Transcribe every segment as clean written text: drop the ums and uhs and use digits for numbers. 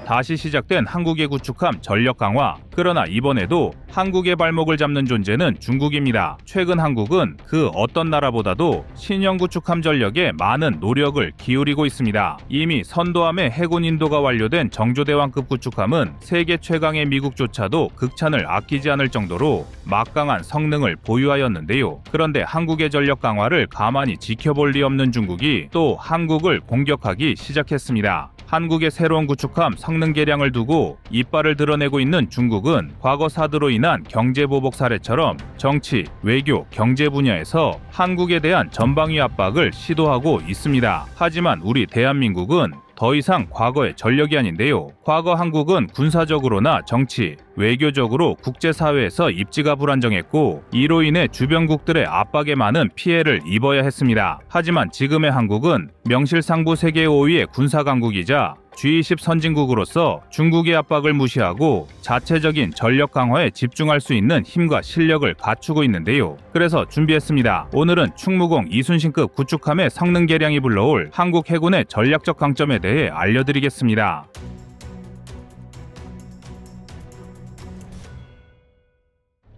다시 시작된 한국의 구축함 전력 강화. 그러나 이번에도 한국의 발목을 잡는 존재는 중국입니다. 최근 한국은 그 어떤 나라보다도 신형 구축함 전력에 많은 노력을 기울이고 있습니다. 이미 선도함의 해군 인도가 완료된 정조대왕급 구축함은 세계 최강의 미국조차도 극찬을 아끼지 않을 정도로 막강한 성능을 보유하였는데요. 그런데 한국의 전력 강화를 가만히 지켜볼 리 없는 중국이 또 한국을 공격하기 시작했습니다. 한국의 새로운 구축함 성능 개량을 두고 이빨을 드러내고 있는 중국은 과거 사드로 인한 경제보복 사례처럼 정치, 외교, 경제 분야에서 한국에 대한 전방위 압박을 시도하고 있습니다. 하지만 우리 대한민국은 더 이상 과거의 전력이 아닌데요. 과거 한국은 군사적으로나 정치, 외교적으로 국제사회에서 입지가 불안정했고 이로 인해 주변국들의 압박에 많은 피해를 입어야 했습니다. 하지만 지금의 한국은 명실상부 세계 5위의 군사강국이자 G20 선진국으로서 중국의 압박을 무시하고 자체적인 전력 강화에 집중할 수 있는 힘과 실력을 갖추고 있는데요. 그래서 준비했습니다. 오늘은 충무공 이순신급 구축함의 성능 개량이 불러올 한국 해군의 전략적 강점에 대해 알려드리겠습니다.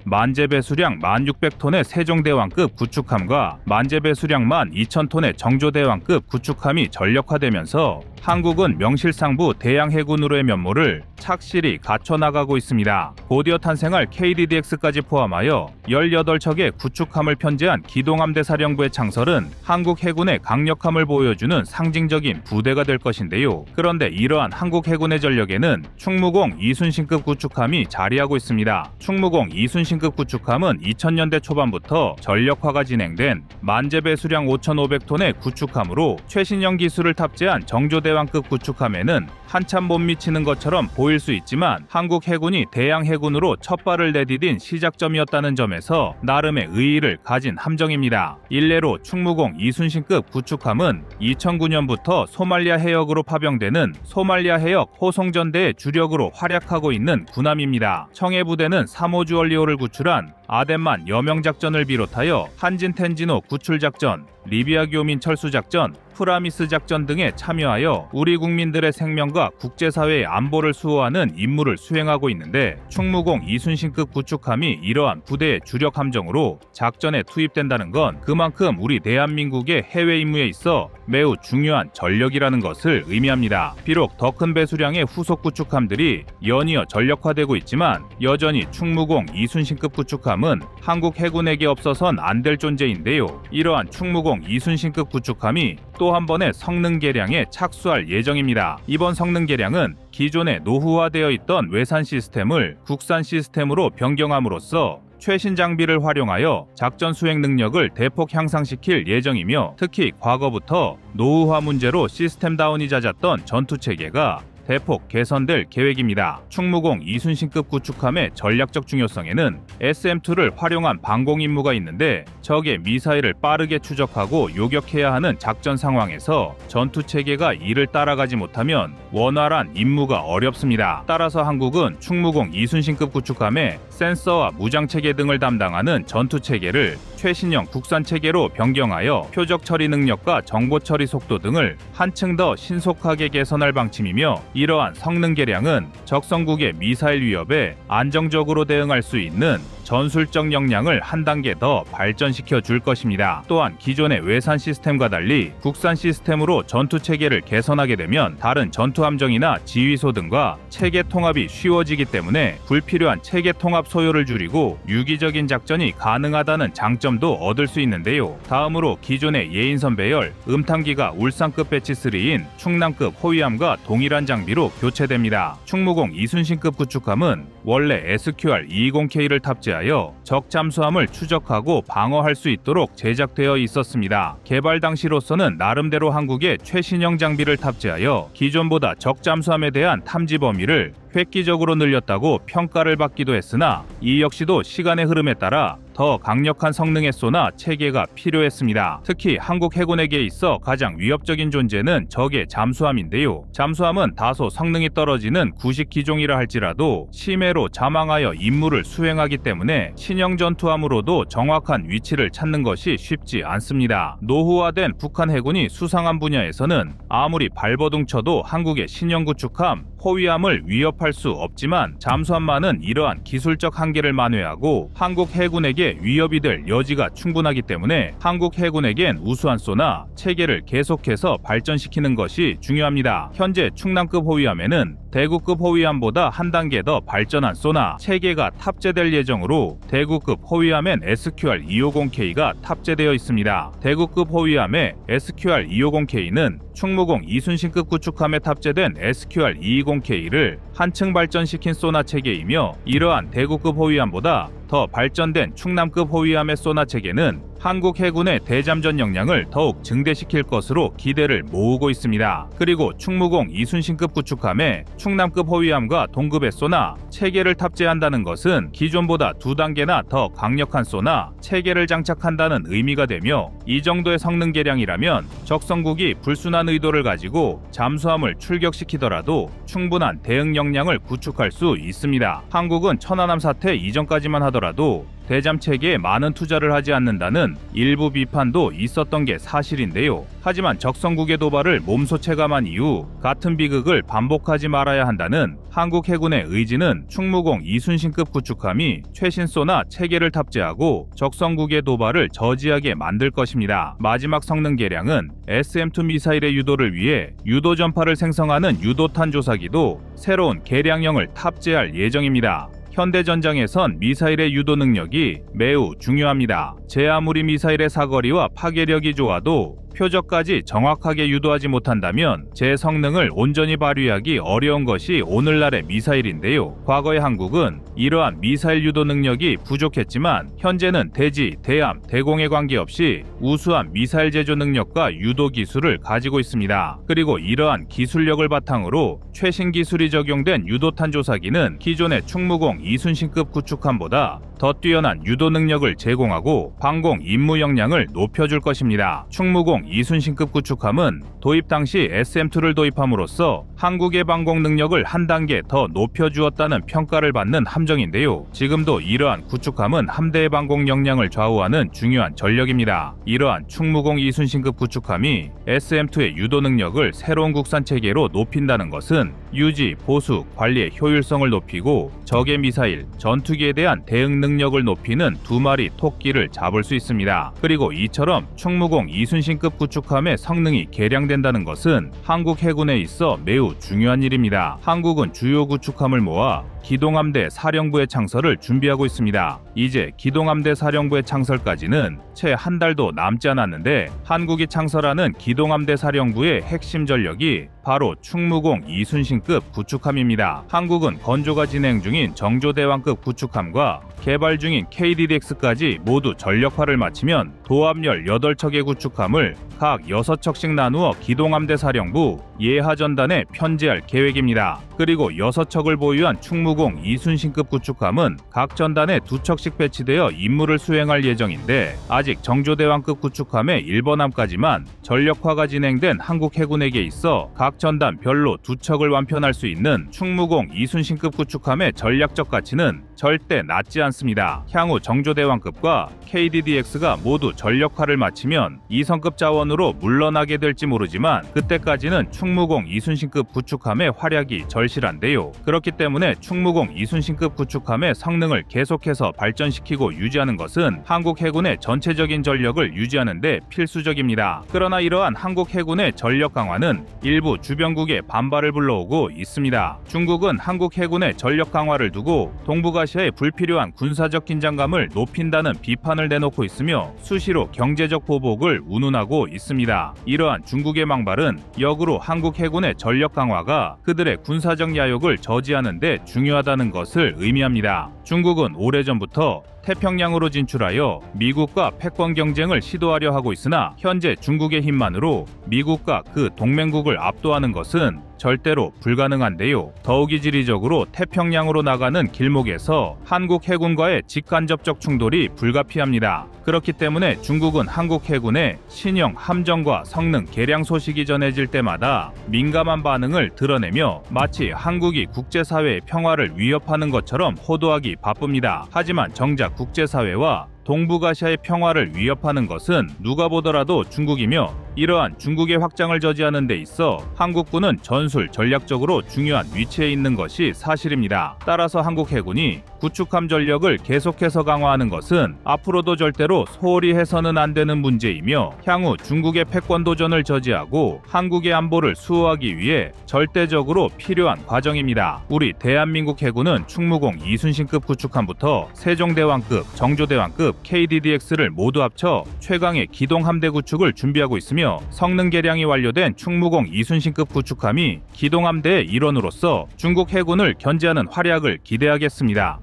만재 배수량 1600톤의 세종대왕급 구축함과 만재 배수량 12,000톤의 정조대왕급 구축함이 전력화되면서 한국은 명실상부 대양해군으로의 면모를 착실히 갖춰나가고 있습니다. 곧이어 탄생할 KDDX까지 포함하여 18척의 구축함을 편제한 기동함대 사령부의 창설은 한국 해군의 강력함을 보여주는 상징적인 부대가 될 것인데요. 그런데 이러한 한국 해군의 전력에는 충무공 이순신급 구축함이 자리하고 있습니다. 충무공 이순신급 구축함은 2000년대 초반부터 전력화가 진행된 만재 배수량 5,500톤의 구축함으로 최신형 기술을 탑재한 정조대왕급 구축함에는 한참 못 미치는 것처럼 보일 수 있지만 한국 해군이 대양 해군으로 첫 발을 내디딘 시작점이었다는 점에서 나름의 의의를 가진 함정입니다. 일례로 충무공 이순신급 구축함은 2009년부터 소말리아 해역으로 파병되는 소말리아 해역 호송전대의 주력으로 활약하고 있는 군함입니다. 청해부대는 3호 주얼리호를 구출한 아덴만 여명작전을 비롯하여 한진텐지노 구출작전, 리비아 교민 철수작전, 프라미스 작전 등에 참여하여 우리 국민들의 생명과 국제사회의 안보를 수호하는 임무를 수행하고 있는데 충무공 이순신급 구축함이 이러한 부대의 주력 함정으로 작전에 투입된다는 건 그만큼 우리 대한민국의 해외 임무에 있어 매우 중요한 전력이라는 것을 의미합니다. 비록 더 큰 배수량의 후속 구축함들이 연이어 전력화되고 있지만 여전히 충무공 이순신급 구축함은 한국 해군에게 없어선 안 될 존재인데요. 이러한 충무공 이순신급 구축함이 또 한 번의 성능 개량에 착수할 예정입니다. 이번 성능 개량은 기존에 노후화되어 있던 외산 시스템을 국산 시스템으로 변경함으로써 최신 장비를 활용하여 작전 수행 능력을 대폭 향상시킬 예정이며 특히 과거부터 노후화 문제로 시스템 다운이 잦았던 전투체계가 대폭 개선될 계획입니다. 충무공 이순신급 구축함의 전략적 중요성에는 SM-2를 활용한 방공 임무가 있는데 적의 미사일을 빠르게 추적하고 요격해야 하는 작전 상황에서 전투체계가 이를 따라가지 못하면 원활한 임무가 어렵습니다. 따라서 한국은 충무공 이순신급 구축함에 센서와 무장체계 등을 담당하는 전투체계를 최신형 국산체계로 변경하여 표적 처리 능력과 정보 처리 속도 등을 한층 더 신속하게 개선할 방침이며 이러한 성능 개량은 적성국의 미사일 위협에 안정적으로 대응할 수 있는 전술적 역량을 한 단계 더 발전시켜 줄 것입니다. 또한 기존의 외산 시스템과 달리 국산 시스템으로 전투 체계를 개선하게 되면 다른 전투 함정이나 지휘소 등과 체계 통합이 쉬워지기 때문에 불필요한 체계 통합 소요를 줄이고 유기적인 작전이 가능하다는 장점도 얻을 수 있는데요. 다음으로 기존의 예인선 배열, 음탄기가 울산급 배치 3인 충남급 호위함과 동일한 장비로 교체됩니다. 충무공 이순신급 구축함은 원래 SQR-220K를 탑재하여 적 잠수함을 추적하고 방어할 수 있도록 제작되어 있었습니다. 개발 당시로서는 나름대로 한국의 최신형 장비를 탑재하여 기존보다 적 잠수함에 대한 탐지 범위를 획기적으로 늘렸다고 평가를 받기도 했으나 이 역시도 시간의 흐름에 따라 더 강력한 성능의 쏘나 체계가 필요했습니다. 특히 한국 해군에게 있어 가장 위협적인 존재는 적의 잠수함인데요. 잠수함은 다소 성능이 떨어지는 구식 기종이라 할지라도 심해로 자망하여 임무를 수행하기 때문에 신형 전투함으로도 정확한 위치를 찾는 것이 쉽지 않습니다. 노후화된 북한 해군이 수상한 분야에서는 아무리 발버둥 쳐도 한국의 신형 구축함 호위함을 위협할 수 없지만 잠수함만은 이러한 기술적 한계를 만회하고 한국 해군에게 위협이 될 여지가 충분하기 때문에 한국 해군에겐 우수한 소나 체계를 계속해서 발전시키는 것이 중요합니다. 현재 충남급 호위함에는 대구급 호위함보다 한 단계 더 발전한 소나 체계가 탑재될 예정으로 대구급 호위함엔 SQR-250K가 탑재되어 있습니다. 대구급 호위함의 SQR-250K는 충무공 이순신급 구축함에 탑재된 SQR-220K를 한층 발전시킨 소나 체계이며 이러한 대구급 호위함보다 더 발전된 충남급 호위함의 소나 체계는 한국 해군의 대잠전 역량을 더욱 증대시킬 것으로 기대를 모으고 있습니다. 그리고 충무공 이순신급 구축함에 충남급 호위함과 동급의 소나 체계를 탑재한다는 것은 기존보다 2단계나 더 강력한 소나 체계를 장착한다는 의미가 되며 이 정도의 성능 개량이라면 적성국이 불순한 의도를 가지고 잠수함을 출격시키더라도 충분한 대응 역량을 구축할 수 있습니다. 한국은 천안함 사태 이전까지만 하더라도 대잠 체계에 많은 투자를 하지 않는다는 일부 비판도 있었던 게 사실인데요. 하지만 적성국의 도발을 몸소 체감한 이후 같은 비극을 반복하지 말아야 한다는 한국 해군의 의지는 충무공 이순신급 구축함이 최신 소나 체계를 탑재하고 적성국의 도발을 저지하게 만들 것입니다. 마지막 성능 개량은 SM-2 미사일의 유도를 위해 유도 전파를 생성하는 유도탄 조사기도 새로운 개량형을 탑재할 예정입니다. 현대전장에선 미사일의 유도 능력이 매우 중요합니다. 제 아무리 미사일의 사거리와 파괴력이 좋아도 표적까지 정확하게 유도하지 못한다면 제 성능을 온전히 발휘하기 어려운 것이 오늘날의 미사일인데요. 과거의 한국은 이러한 미사일 유도 능력이 부족했지만 현재는 대지, 대함, 대공에 관계없이 우수한 미사일 제조 능력과 유도 기술을 가지고 있습니다. 그리고 이러한 기술력을 바탕으로 최신 기술이 적용된 유도탄 조사기는 기존의 충무공 이순신급 구축함보다 더 뛰어난 유도 능력을 제공하고 방공 임무 역량을 높여줄 것입니다. 충무공 이순신급 구축함은 도입 당시 SM-2를 도입함으로써 한국의 방공 능력을 한 단계 더 높여주었다는 평가를 받는 함정인데요. 지금도 이러한 구축함은 함대의 방공 역량을 좌우하는 중요한 전력입니다. 이러한 충무공 이순신급 구축함이 SM-2의 유도 능력을 새로운 국산 체계로 높인다는 것은 유지, 보수, 관리의 효율성을 높이고 적의 미사일, 전투기에 대한 대응 능력을 높이는 두 마리 토끼를 잡을 수 있습니다. 그리고 이처럼 충무공 이순신급 구축함의 성능이 개량된다는 것은 한국 해군에 있어 매우 중요한 일입니다. 한국은 주요 구축함을 모아 기동함대 사령부의 창설을 준비하고 있습니다. 이제 기동함대 사령부의 창설까지는 채 한 달도 남지 않았는데 한국이 창설하는 기동함대 사령부의 핵심 전력이 바로 충무공 이순신급 구축함입니다. 한국은 건조가 진행 중인 정조대왕급 구축함과 개발 중인 KDDX까지 모두 전력화를 마치면 도합열 8척의 구축함을 각 6척씩 나누어 기동함대 사령부 예하전단에 편제할 계획입니다. 그리고 6척을 보유한 충무공 이순신급 구축함은 각 전단에 2척씩 배치되어 임무를 수행할 예정인데 아직 정조대왕급 구축함의 1번함까지만 전력화가 진행된 한국 해군에게 있어 각 전단 별로 2척을 완편할 수 있는 충무공 이순신급 구축함의 전략적 가치는 절대 낮지 않습니다. 향후 정조대왕급과 KDDX가 모두 전력화를 마치면 2성급 자원으로 물러나게 될지 모르지만 그때까지는 충무공 이순신급 구축함의 활약이 절실한데요. 그렇기 때문에 충무공 이순신급 구축함의 성능을 계속해서 발전시키고 유지하는 것은 한국 해군의 전체적인 전력을 유지하는 데 필수적입니다. 그러나 이러한 한국 해군의 전력 강화는 일부 주변국의 반발을 불러오고 있습니다. 중국은 한국 해군의 전력 강화를 두고 동북아시아의 불필요한 군사적 긴장감을 높인다는 비판을 내놓고 있으며 수시로 경제적 보복을 운운하고 있습니다. 이러한 중국의 망발은 역으로 한국 해군의 전력 강화가 그들의 군사적 야욕을 저지하는 데 중요하다는 것을 의미합니다. 중국은 오래전부터 태평양으로 진출하여 미국과 패권 경쟁을 시도하려 하고 있으나 현재 중국의 힘만으로 미국과 그 동맹국을 압도하는 것은 절대로 불가능한데요. 더욱이 지리적으로 태평양으로 나가는 길목에서 한국 해군과의 직간접적 충돌이 불가피합니다. 그렇기 때문에 중국은 한국 해군의 신형 함정과 성능 개량 소식이 전해질 때마다 민감한 반응을 드러내며 마치 한국이 국제사회의 평화를 위협하는 것처럼 호도하기 바쁩니다. 하지만 정작 국제사회와 동북아시아의 평화를 위협하는 것은 누가 보더라도 중국이며 이러한 중국의 확장을 저지하는 데 있어 한국군은 전술 전략적으로 중요한 위치에 있는 것이 사실입니다. 따라서 한국 해군이 구축함 전력을 계속해서 강화하는 것은 앞으로도 절대로 소홀히 해서는 안 되는 문제이며 향후 중국의 패권 도전을 저지하고 한국의 안보를 수호하기 위해 절대적으로 필요한 과정입니다. 우리 대한민국 해군은 충무공 이순신급 구축함부터 세종대왕급, 정조대왕급, KDDX를 모두 합쳐 최강의 기동함대 구축을 준비하고 있으며 성능 개량이 완료된 충무공 이순신급 구축함이 기동함대의 일원으로서 중국 해군을 견제하는 활약을 기대하겠습니다.